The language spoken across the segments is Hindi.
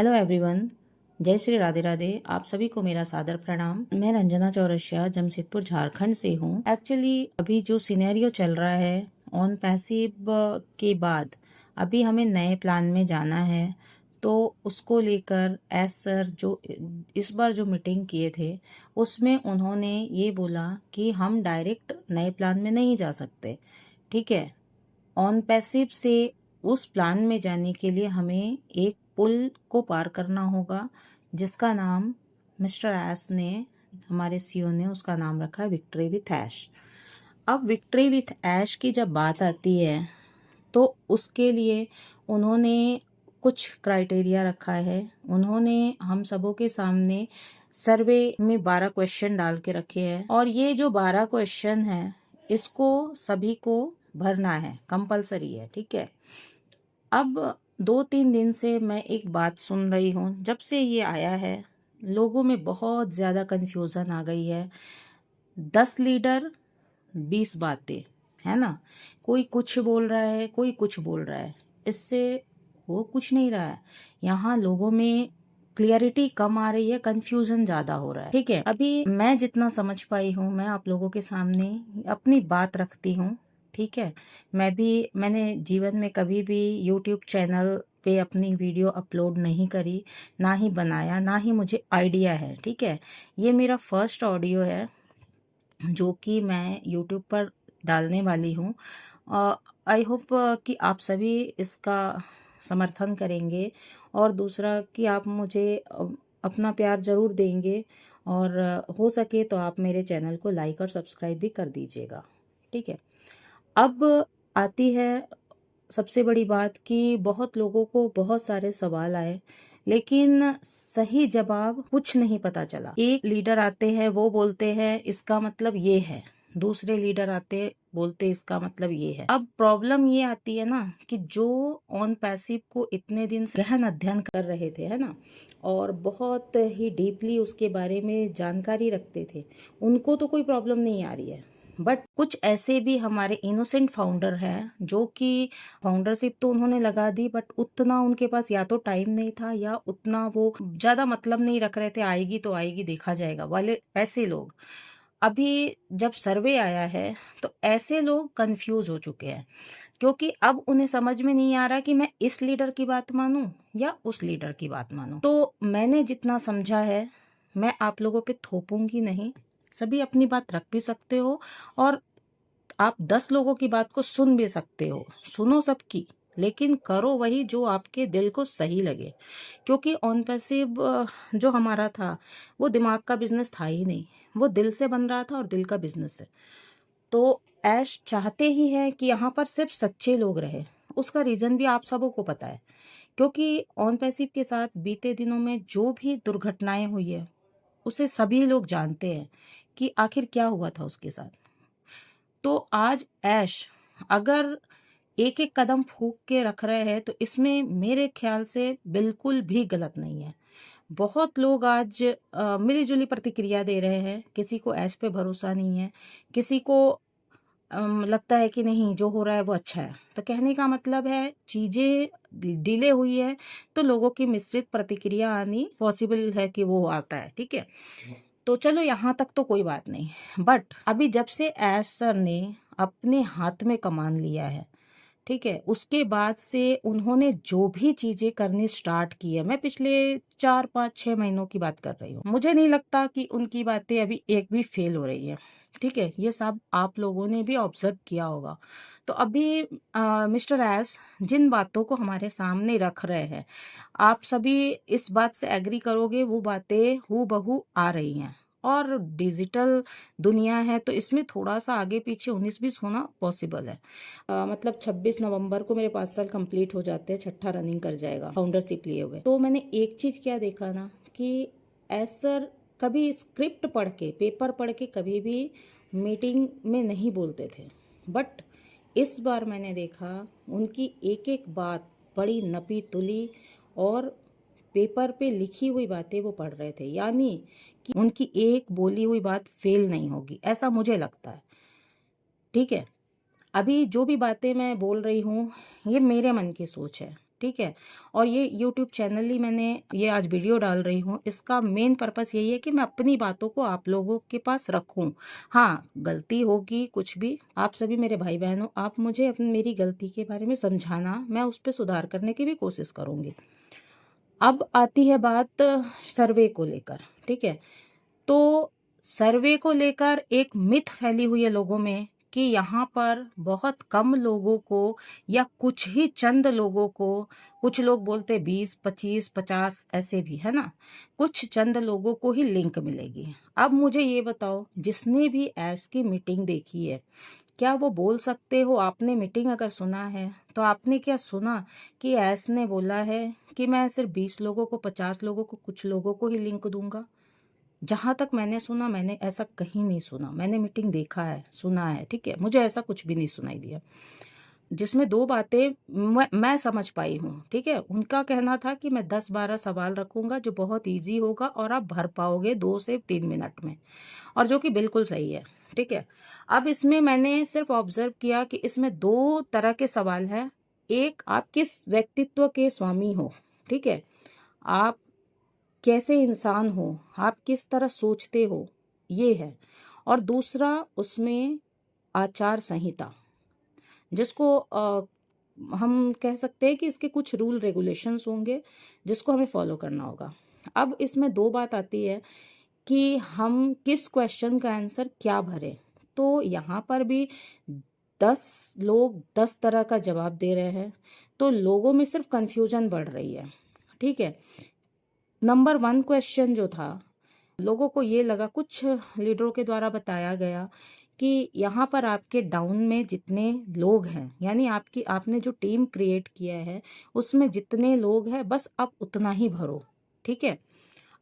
हेलो एवरीवन, जय श्री राधे राधे। आप सभी को मेरा सादर प्रणाम। मैं रंजना चौरसिया जमशेदपुर झारखंड से हूँ। एक्चुअली अभी जो सिनेरियो चल रहा है ऑन पैसिव के बाद अभी हमें नए प्लान में जाना है, तो उसको लेकर एस सर जो इस बार जो मीटिंग किए थे उसमें उन्होंने ये बोला कि हम डायरेक्ट नए प्लान में नहीं जा सकते। ठीक है, ऑन पैसिव से उस प्लान में जाने के लिए हमें एक पुल को पार करना होगा जिसका नाम मिस्टर एस ने, हमारे सीईओ ने उसका नाम रखा है विक्ट्री विथ ऐश। अब विक्ट्री विथ ऐश की जब बात आती है तो उसके लिए उन्होंने कुछ क्राइटेरिया रखा है। उन्होंने हम सबों के सामने सर्वे में 12 क्वेश्चन डाल के रखे हैं और ये जो 12 क्वेश्चन है इसको सभी को भरना है, कंपलसरी है। ठीक है, अब 2-3 दिन से मैं एक बात सुन रही हूँ, जब से ये आया है लोगों में बहुत ज़्यादा कन्फ्यूज़न आ गई है। 10 लीडर 20 बातें, है ना। कोई कुछ बोल रहा है, कोई कुछ बोल रहा है, इससे हो कुछ नहीं रहा है। यहाँ लोगों में क्लियरिटी कम आ रही है, कंफ्यूजन ज़्यादा हो रहा है। ठीक है, अभी मैं जितना समझ पाई हूँ मैं आप लोगों के सामने अपनी बात रखती हूँ। ठीक है, मैंने जीवन में कभी भी यूट्यूब चैनल पे अपनी वीडियो अपलोड नहीं करी, ना ही बनाया, ना ही मुझे आइडिया है। ठीक है, ये मेरा फर्स्ट ऑडियो है जो कि मैं यूट्यूब पर डालने वाली हूँ। आई होप कि आप सभी इसका समर्थन करेंगे और दूसरा कि आप मुझे अपना प्यार ज़रूर देंगे और हो सके तो आप मेरे चैनल को लाइक और सब्सक्राइब भी कर दीजिएगा। ठीक है, अब आती है सबसे बड़ी बात कि बहुत लोगों को बहुत सारे सवाल आए लेकिन सही जवाब कुछ नहीं पता चला। एक लीडर आते हैं वो बोलते हैं इसका मतलब ये है, दूसरे लीडर आते बोलते इसका मतलब ये है। अब प्रॉब्लम ये आती है ना कि जो ऑन पैसिव को इतने दिन से गहन अध्ययन कर रहे थे, है ना, और बहुत ही डीपली उसके बारे में जानकारी रखते थे, उनको तो कोई प्रॉब्लम नहीं आ रही है। बट कुछ ऐसे भी हमारे इनोसेंट फाउंडर हैं जो कि फाउंडरशिप तो उन्होंने लगा दी बट उतना उनके पास या तो टाइम नहीं था या उतना वो ज़्यादा मतलब नहीं रख रहे थे, आएगी तो आएगी देखा जाएगा वाले ऐसे लोग। अभी जब सर्वे आया है तो ऐसे लोग कंफ्यूज हो चुके हैं क्योंकि अब उन्हें समझ में नहीं आ रहा कि मैं इस लीडर की बात मानूं या उस लीडर की बात मानूं। तो मैंने जितना समझा है मैं आप लोगों पे थोपूंगी नहीं, सभी अपनी बात रख भी सकते हो और आप 10 लोगों की बात को सुन भी सकते हो, सुनो सबकी, लेकिन करो वही जो आपके दिल को सही लगे। क्योंकि ऑन पैसिव जो हमारा था वो दिमाग का बिजनेस था ही नहीं, वो दिल से बन रहा था और दिल का बिजनेस है। तो ऐश चाहते ही हैं कि यहाँ पर सिर्फ सच्चे लोग रहे। उसका रीज़न भी आप सबों को पता है क्योंकि ऑन पैसिव के साथ बीते दिनों में जो भी दुर्घटनाएं हुई है उसे सभी लोग जानते हैं कि आखिर क्या हुआ था उसके साथ। तो आज ऐश अगर एक एक कदम फूक के रख रहे हैं तो इसमें मेरे ख्याल से बिल्कुल भी गलत नहीं है। बहुत लोग आज मिली जुली प्रतिक्रिया दे रहे हैं, किसी को ऐश पे भरोसा नहीं है, किसी को लगता है कि नहीं जो हो रहा है वो अच्छा है। तो कहने का मतलब है चीज़ें डिले हुई है तो लोगों की मिश्रित प्रतिक्रिया आनी पॉसिबल है कि वो आता है। ठीक है, तो चलो यहाँ तक तो कोई बात नहीं, बट अभी जब से ऐश सर ने अपने हाथ में कमान लिया है, ठीक है, उसके बाद से उन्होंने जो भी चीज़ें करनी स्टार्ट की है, मैं पिछले 4-5-6 महीनों की बात कर रही हूँ, मुझे नहीं लगता कि उनकी बातें अभी एक भी फेल हो रही है। ठीक है, ये सब आप लोगों ने भी ऑब्जर्व किया होगा। तो अभी मिस्टर एस जिन बातों को हमारे सामने रख रहे हैं, आप सभी इस बात से एग्री करोगे वो बातें हूबहू आ रही हैं। और डिजिटल दुनिया है तो इसमें थोड़ा सा आगे पीछे 19-20 होना पॉसिबल है। मतलब 26 नवंबर को मेरे 5 साल कंप्लीट हो जाते हैं, छठा रनिंग कर जाएगा फाउंडरशिप लिए हुए। तो मैंने एक चीज़ क्या देखा ना कि ऐसर कभी स्क्रिप्ट पढ़ के, पेपर पढ़ के कभी भी मीटिंग में नहीं बोलते थे, बट इस बार मैंने देखा उनकी एक एक बात बड़ी नपी तुली और पेपर पे लिखी हुई बातें वो पढ़ रहे थे, यानी कि उनकी एक बोली हुई बात फेल नहीं होगी, ऐसा मुझे लगता है। ठीक है, अभी जो भी बातें मैं बोल रही हूँ ये मेरे मन की सोच है, ठीक है। और ये यूट्यूब चैनल ही मैंने ये आज वीडियो डाल रही हूँ, इसका मेन पर्पस यही है कि मैं अपनी बातों को आप लोगों के पास रखूँ। हाँ, गलती होगी कुछ भी, आप सभी मेरे भाई बहन हो, आप मुझे अपनी मेरी गलती के बारे में समझाना, मैं उस पर सुधार करने की भी कोशिश करूँगी। अब आती है बात सर्वे को लेकर, ठीक है। तो सर्वे को लेकर एक मिथ फैली हुई है लोगों में कि यहाँ पर बहुत कम लोगों को या कुछ ही चंद लोगों को, कुछ लोग बोलते 20, 25, 50 ऐसे भी है ना, कुछ चंद लोगों को ही लिंक मिलेगी। अब मुझे ये बताओ, जिसने भी ऐस की मीटिंग देखी है, क्या वो बोल सकते हो, आपने मीटिंग अगर सुना है तो आपने क्या सुना कि ऐस ने बोला है कि मैं सिर्फ 20 लोगों को, 50 लोगों को, कुछ लोगों को ही लिंक दूंगा? जहाँ तक मैंने सुना, मैंने ऐसा कहीं नहीं सुना। मैंने मीटिंग देखा है, सुना है, ठीक है, मुझे ऐसा कुछ भी नहीं सुनाई दिया। जिसमें दो बातें मैं समझ पाई हूँ, ठीक है। उनका कहना था कि मैं 10-12 सवाल रखूंगा जो बहुत इजी होगा और आप भर पाओगे 2 से 3 मिनट में, और जो कि बिल्कुल सही है, ठीक है। अब इसमें मैंने सिर्फ ऑब्जर्व किया कि इसमें 2 तरह के सवाल हैं। एक, आप किस व्यक्तित्व के स्वामी हो, ठीक है, आप कैसे इंसान हो, आप किस तरह सोचते हो, ये है। और दूसरा, उसमें आचार संहिता, जिसको हम कह सकते हैं कि इसके कुछ रूल रेगुलेशंस होंगे जिसको हमें फॉलो करना होगा। अब इसमें 2 बात आती है कि हम किस क्वेश्चन का आंसर क्या भरें। तो यहाँ पर भी 10 लोग 10 तरह का जवाब दे रहे हैं, तो लोगों में सिर्फ कन्फ्यूजन बढ़ रही है, ठीक है। नंबर 1 क्वेश्चन जो था, लोगों को ये लगा, कुछ लीडरों के द्वारा बताया गया कि यहाँ पर आपके डाउन में जितने लोग हैं, यानी आपने जो टीम क्रिएट किया है उसमें जितने लोग हैं बस आप उतना ही भरो, ठीक है।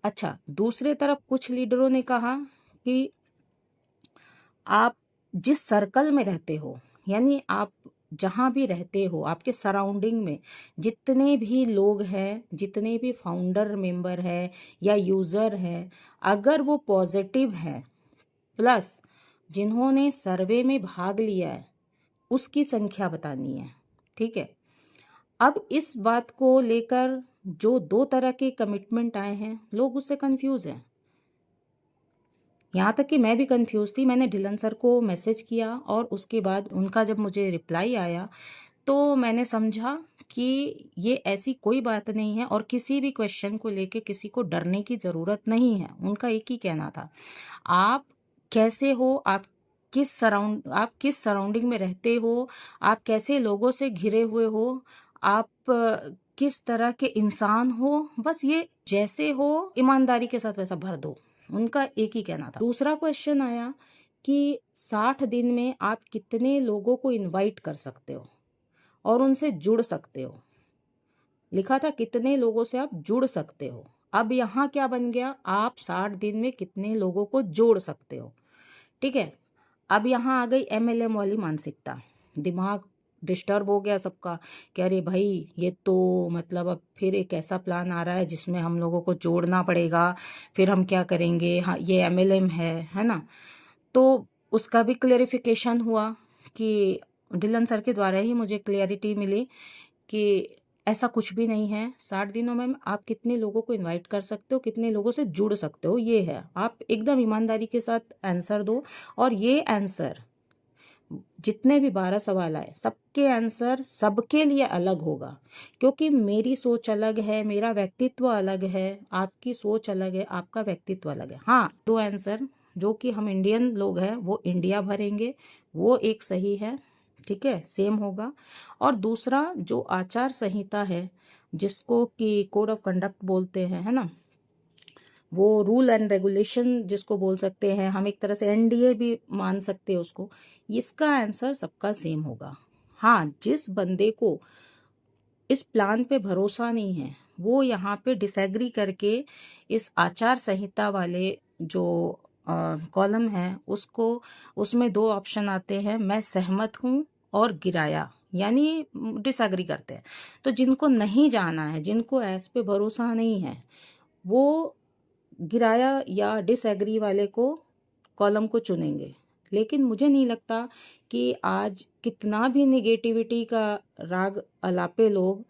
अच्छा, दूसरे तरफ कुछ लीडरों ने कहा कि आप जिस सर्कल में रहते हो, यानी आप जहाँ भी रहते हो, आपके सराउंडिंग में जितने भी लोग हैं, जितने भी फाउंडर मेंबर है या यूज़र है, अगर वो पॉजिटिव है, प्लस जिन्होंने सर्वे में भाग लिया है, उसकी संख्या बतानी है, ठीक है। अब इस बात को लेकर जो 2 तरह के कमिटमेंट आए हैं, लोग उससे कंफ्यूज हैं। यहाँ तक कि मैं भी कंफ्यूज थी। मैंने ढिलन सर को मैसेज किया और उसके बाद उनका जब मुझे रिप्लाई आया तो मैंने समझा कि ये ऐसी कोई बात नहीं है और किसी भी क्वेश्चन को लेके किसी को डरने की ज़रूरत नहीं है। उनका एक ही कहना था, आप कैसे हो, आप किस सराउंडिंग में रहते हो, आप कैसे लोगों से घिरे हुए हो, आप किस तरह के इंसान हो, बस ये जैसे हो ईमानदारी के साथ वैसा भर दो। उनका एक ही कहना था। दूसरा क्वेश्चन आया कि 60 दिन में आप कितने लोगों को इनवाइट कर सकते हो और उनसे जुड़ सकते हो। लिखा था कितने लोगों से आप जुड़ सकते हो। अब यहाँ क्या बन गया, आप 60 दिन में कितने लोगों को जोड़ सकते हो, ठीक है। अब यहाँ आ गई MLM वाली मानसिकता, दिमाग डिस्टर्ब हो गया सबका कि अरे भाई ये तो मतलब अब फिर एक ऐसा प्लान आ रहा है जिसमें हम लोगों को जोड़ना पड़ेगा, फिर हम क्या करेंगे, हाँ ये MLM है ना। तो उसका भी क्लेरिफिकेशन हुआ कि ढिल्लन सर के द्वारा ही मुझे क्लियरिटी मिली कि ऐसा कुछ भी नहीं है। 60 दिनों में आप कितने लोगों को इनवाइट कर सकते हो, कितने लोगों से जुड़ सकते हो, ये है। आप एकदम ईमानदारी के साथ आंसर दो और ये आंसर जितने भी 12 सवाल आए सबके आंसर सबके लिए अलग होगा, क्योंकि मेरी सोच अलग है, मेरा व्यक्तित्व अलग है, आपकी सोच अलग है, आपका व्यक्तित्व अलग है। हाँ, 2 आंसर जो कि हम इंडियन लोग हैं वो इंडिया भरेंगे, वो एक सही है, ठीक है, सेम होगा। और दूसरा जो आचार संहिता है जिसको कि कोड ऑफ कंडक्ट बोलते हैं, है ना, वो रूल एंड रेगुलेशन जिसको बोल सकते हैं, हम एक तरह से NDA भी मान सकते हैं उसको, इसका आंसर सबका सेम होगा। हाँ, जिस बंदे को इस प्लान पे भरोसा नहीं है वो यहाँ पे डिसएग्री करके इस आचार संहिता वाले जो कॉलम है उसको, उसमें 2 ऑप्शन आते हैं, मैं सहमत हूँ और गिराया, यानी डिसएग्री करते हैं। तो जिनको नहीं जाना है, जिनको ऐस पे भरोसा नहीं है, वो गिराया या डिसएग्री वाले को कॉलम को चुनेंगे। लेकिन मुझे नहीं लगता कि आज कितना भी निगेटिविटी का राग अलापे लोग,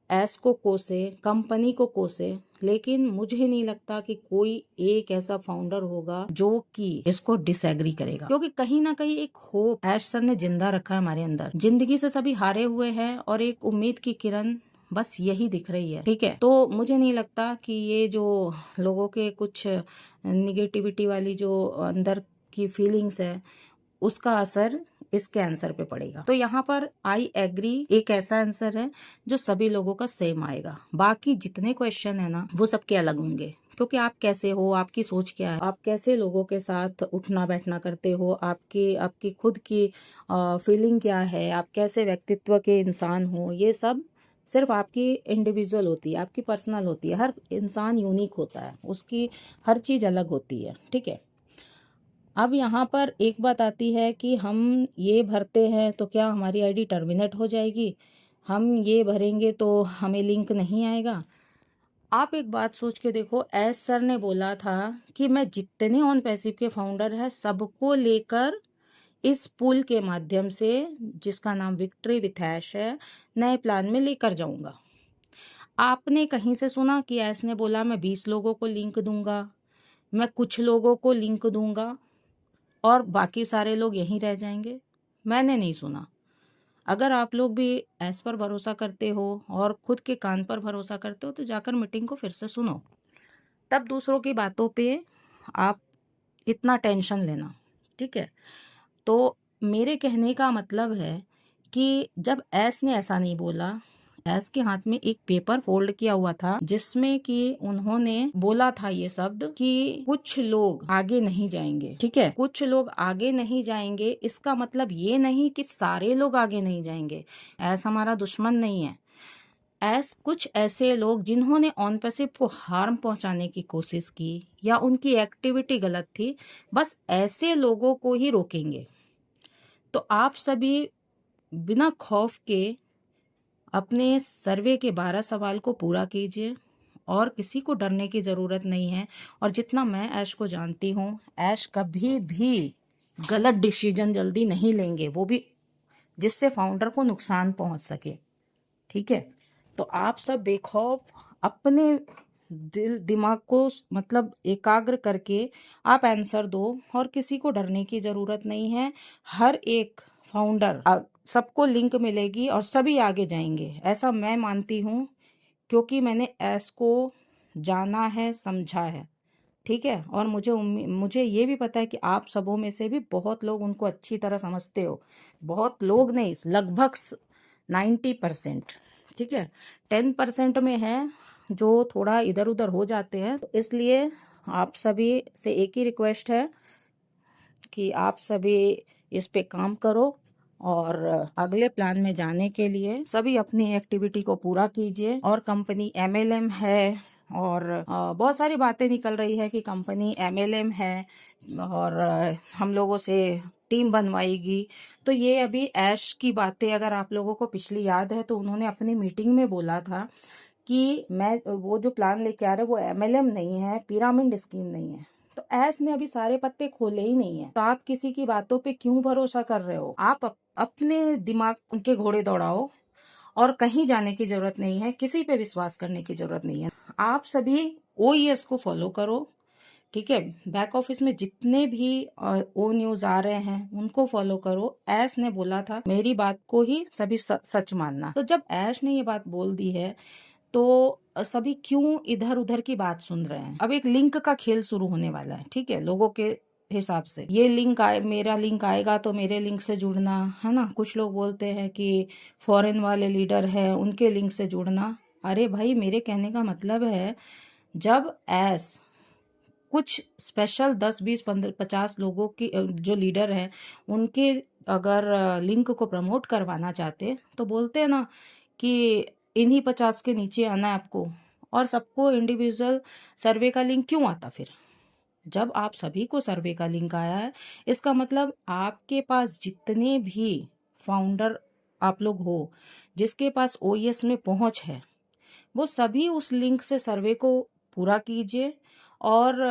एस को कोसे, कंपनी को कोसे, लेकिन मुझे नहीं लगता कि कोई एक ऐसा फाउंडर होगा जो कि इसको डिसएग्री करेगा, क्योंकि कहीं ना कहीं एक होप ऐश सर ने जिंदा रखा है हमारे अंदर। जिंदगी से सभी हारे हुए हैं और एक उम्मीद की किरण बस यही दिख रही है, ठीक है। तो मुझे नहीं लगता कि ये जो लोगों के कुछ निगेटिविटी वाली जो अंदर की फीलिंग्स है उसका असर इसके आंसर पे पड़ेगा। तो यहाँ पर आई एग्री एक ऐसा आंसर है जो सभी लोगों का सेम आएगा। बाकी जितने क्वेश्चन है ना वो सबके अलग होंगे, क्योंकि आप कैसे हो, आपकी सोच क्या है, आप कैसे लोगों के साथ उठना बैठना करते हो, आपकी खुद की फीलिंग क्या है, आप कैसे व्यक्तित्व के इंसान हो, ये सब सिर्फ आपकी इंडिविजुअल होती है, आपकी पर्सनल होती है। हर इंसान यूनिक होता है, उसकी हर चीज़ अलग होती है, ठीक है। अब यहाँ पर एक बात आती है कि हम ये भरते हैं तो क्या हमारी आईडी टर्मिनेट हो जाएगी, हम ये भरेंगे तो हमें लिंक नहीं आएगा। आप एक बात सोच के देखो, एस सर ने बोला था कि मैं जितने ऑन पैसिव के फाउंडर हैं सबको लेकर इस पुल के माध्यम से, जिसका नाम विक्ट्री विथ ऐश है, नए प्लान में लेकर जाऊंगा। आपने कहीं से सुना कि एस ने बोला मैं 20 लोगों को लिंक दूंगा, मैं कुछ लोगों को लिंक दूंगा और बाकी सारे लोग यहीं रह जाएंगे? मैंने नहीं सुना। अगर आप लोग भी एस पर भरोसा करते हो और खुद के कान पर भरोसा करते हो तो जाकर मीटिंग को फिर से सुनो, तब दूसरों की बातों पे आप इतना टेंशन लेना, ठीक है। तो मेरे कहने का मतलब है कि जब एस ने ऐसा नहीं बोला, एस के हाथ में एक पेपर फोल्ड किया हुआ था जिसमें कि उन्होंने बोला था ये शब्द कि कुछ लोग आगे नहीं जाएंगे, ठीक है। कुछ लोग आगे नहीं जाएंगे, इसका मतलब ये नहीं कि सारे लोग आगे नहीं जाएंगे। एस हमारा दुश्मन नहीं है। एस कुछ ऐसे लोग जिन्होंने ऑन पैसिव को हार्म पहुंचाने की कोशिश की या उनकी एक्टिविटी गलत थी, बस ऐसे लोगों को ही रोकेंगे। तो आप सभी बिना खौफ के अपने सर्वे के 12 सवाल को पूरा कीजिए और किसी को डरने की ज़रूरत नहीं है। और जितना मैं ऐश को जानती हूँ, ऐश कभी भी गलत डिसीजन जल्दी नहीं लेंगे, वो भी जिससे फाउंडर को नुकसान पहुंच सके, ठीक है। तो आप सब बेखौफ अपने दिमाग को मतलब एकाग्र करके आप आंसर दो और किसी को डरने की ज़रूरत नहीं है। हर एक फाउंडर सबको लिंक मिलेगी और सभी आगे जाएंगे, ऐसा मैं मानती हूँ, क्योंकि मैंने एस को जाना है, समझा है, ठीक है। और मुझे ये भी पता है कि आप सबों में से भी बहुत लोग उनको अच्छी तरह समझते हो। बहुत लोग नहीं, लगभग 90%, ठीक है। 10% में है जो थोड़ा इधर उधर हो जाते हैं। तो इसलिए आप सभी से एक ही रिक्वेस्ट है कि आप सभी इस पे काम करो और अगले प्लान में जाने के लिए सभी अपनी एक्टिविटी को पूरा कीजिए। और कंपनी MLM है और बहुत सारी बातें निकल रही है कि कंपनी MLM है और हम लोगों से टीम बनवाएगी। तो ये अभी ऐश की बातें अगर आप लोगों को पिछली याद है तो उन्होंने अपनी मीटिंग में बोला था कि मैं वो जो प्लान लेके आ रहे वो MLM नहीं है, पिरामिड स्कीम नहीं है। तो ऐस ने अभी सारे पत्ते खोले ही नहीं है, तो आप किसी की बातों पे क्यों भरोसा कर रहे हो? आप अपने दिमाग के घोड़े दौड़ाओ और कहीं जाने की जरूरत नहीं है, किसी पे विश्वास करने की जरूरत नहीं है। आप सभी OES को फॉलो करो, ठीक है। बैक ऑफिस में जितने भी ओ न्यूज आ रहे हैं उनको फॉलो करो। ऐश ने बोला था मेरी बात को ही सभी सच मानना। तो जब ऐश ने ये बात बोल दी है तो सभी क्यों इधर उधर की बात सुन रहे हैं? अब एक लिंक का खेल शुरू होने वाला है, ठीक है। लोगों के हिसाब से ये लिंक मेरा लिंक आएगा तो मेरे लिंक से जुड़ना, है ना। कुछ लोग बोलते हैं कि फॉरेन वाले लीडर हैं उनके लिंक से जुड़ना। अरे भाई, मेरे कहने का मतलब है जब ऐस कुछ स्पेशल 10, 20, 15, 50 लोगों की जो लीडर हैं उनके अगर लिंक को प्रमोट करवाना चाहते तो बोलते हैं ना कि इन्हीं 50 के नीचे आना है आपको, और सबको इंडिविजुअल सर्वे का लिंक क्यों आता? फिर जब आप सभी को सर्वे का लिंक आया है इसका मतलब आपके पास जितने भी फाउंडर आप लोग हो जिसके पास OES में पहुंच है वो सभी उस लिंक से सर्वे को पूरा कीजिए और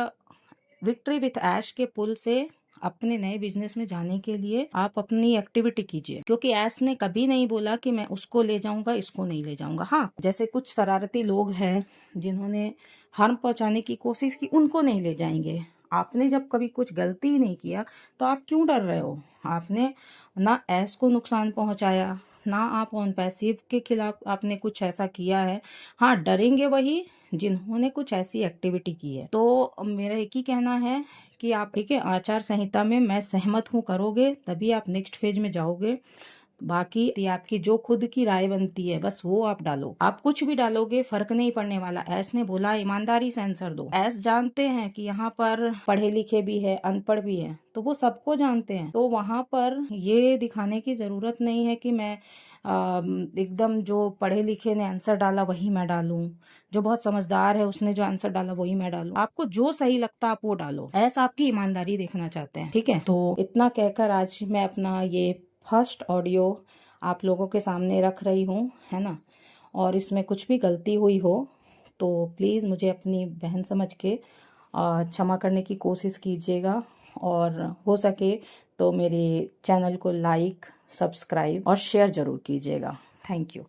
विक्ट्री विथ ऐश के पुल से अपने नए बिजनेस में जाने के लिए आप अपनी एक्टिविटी कीजिए, क्योंकि एस ने कभी नहीं बोला कि मैं उसको ले जाऊंगा, इसको नहीं ले जाऊंगा। हाँ, जैसे कुछ शरारती लोग हैं जिन्होंने हार्म पहुंचाने की कोशिश की, उनको नहीं ले जाएंगे। आपने जब कभी कुछ गलती ही नहीं किया तो आप क्यों डर रहे हो? आपने ना एस को नुकसान पहुंचाया, ना आप ऑन पैसिव के खिलाफ आपने कुछ ऐसा किया है। हाँ, डरेंगे वही जिन्होंने कुछ ऐसी एक्टिविटी की है। तो मेरा एक ही कहना है कि आप, ठीक है, आचार संहिता में मैं सहमत हूँ, करोगे तभी आप नेक्स्ट फेज में जाओगे। बाकी आपकी जो खुद की राय बनती है बस वो आप डालो। आप कुछ भी डालोगे फर्क नहीं पड़ने वाला। एस ने बोला ईमानदारी से आंसर दो। एस जानते हैं कि यहाँ पर पढ़े लिखे भी है, अनपढ़ भी है, तो वो सबको जानते हैं। तो वहां पर ये दिखाने की जरूरत नहीं है कि मैं एकदम जो पढ़े लिखे ने आंसर डाला वही मैं डालूं, जो बहुत समझदार है उसने जो आंसर डाला वही मैं डालूं। आपको जो सही लगता आप वो डालो। ऐसा आपकी ईमानदारी देखना चाहते हैं, ठीक है। तो इतना कहकर आज मैं अपना ये फर्स्ट ऑडियो आप लोगों के सामने रख रही हूँ, है ना। और इसमें कुछ भी गलती हुई हो तो प्लीज़ मुझे अपनी बहन समझ के क्षमा करने की कोशिश कीजिएगा। और हो सके तो मेरे चैनल को लाइक, सब्सक्राइब और शेयर ज़रूर कीजिएगा। Thank you.